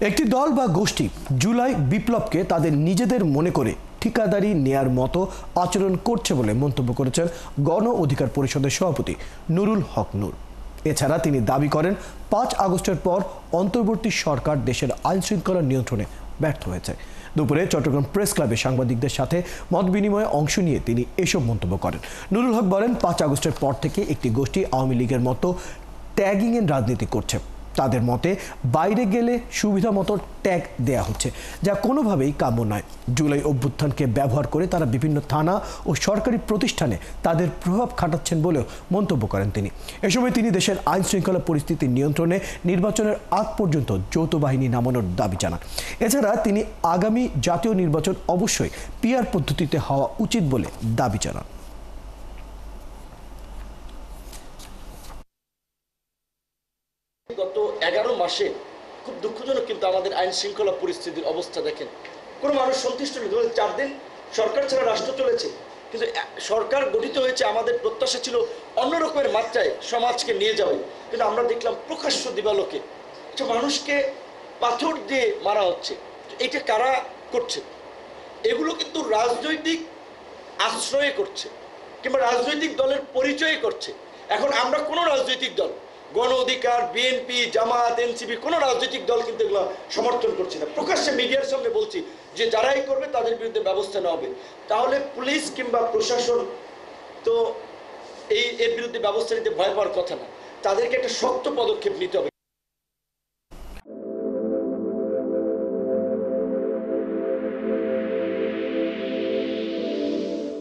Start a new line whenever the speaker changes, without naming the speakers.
একটি দল বা গোষ্ঠী জুলাই বিপ্লবকে তাদের নিজেদের মনে করে ঠিকাদারি নেয়ার মতো আচরণ করছে বলে মন্তব্য করেছেন গণ অধিকার পরিষদের সভাপতি নুরুল হক নূর। এছাড়া তিনি দাবি করেন ৫ আগস্টের পর অন্তর্বর্তী সরকার দেশের আইন শৃঙ্খলা নিয়ন্ত্রণে ব্যর্থ হয়েছে। দুপুরে চট্টগ্রাম প্রেস ক্লাবে সাংবাদিকদের সাথে মত বিনিময়ে অংশ নিয়ে তিনি এসব মন্তব্য করেন। নুরুল হক বলেন, ৫ আগস্টের পর থেকে একটি গোষ্ঠী আওয়ামী লীগের মতো ট্যাগিংয়ের রাজনীতি করছে। তাদের মতে বাইরে গেলে সুবিধা মতো ট্যাগ দেয়া হচ্ছে, যা কোনোভাবেই কাম্য নয়। জুলাই অভ্যুত্থানকে ব্যবহার করে তারা বিভিন্ন থানা ও সরকারি প্রতিষ্ঠানে তাদের প্রভাব খাটাচ্ছেন বলেও মন্তব্য করেন তিনি। এ সময় তিনি দেশের আইন শৃঙ্খলা পরিস্থিতি নিয়ন্ত্রণে নির্বাচনের আগ পর্যন্ত যৌথ বাহিনী নামানোর দাবি জানান। এছাড়া তিনি আগামী জাতীয় নির্বাচন অবশ্যই পিআর পদ্ধতিতে হওয়া উচিত বলে দাবি জানান।
গত 11 মাসে খুব দুঃখজনক কিন্তু আমাদের আইন শৃঙ্খলা পরিস্থিতির অবস্থা দেখেন। কোনো মানুষ সন্তুষ্ট নেই। 4 দিন সরকার ছাড়া রাষ্ট্র চলেছে, কিন্তু সরকার গঠিত হয়েছে, আমাদের প্রত্যাশা ছিল অন্য রকমের মাত্রায় সমাজকে নিয়ে যাবে, কিন্তু আমরা দেখলাম প্রকাশ্য দিবালোকে মানুষকে পাথর দিয়ে মারা হচ্ছে। এইটা কারা করছে? এগুলো কিন্তু রাজনৈতিক আশ্রয়ে করছে কিংবা রাজনৈতিক দলের পরিচয়ে করছে। এখন আমরা কোনো রাজনৈতিক দল, গণ অধিকার, বিএনপি, জামাত, এনসিপি, কোনো রাজনৈতিক দল কিন্তু এগুলো সমর্থন করছি না। প্রকাশ্যে মিডিয়ার সামনে বলছি যে যারাই করবে তাদের বিরুদ্ধে ব্যবস্থা নেওয়া হবে। তাহলে পুলিশ কিংবা প্রশাসন তো এর বিরুদ্ধে ব্যবস্থা নিতে ভয় পাওয়ার কথা না, তাদেরকে একটা শক্ত পদক্ষেপ নিতে হবে।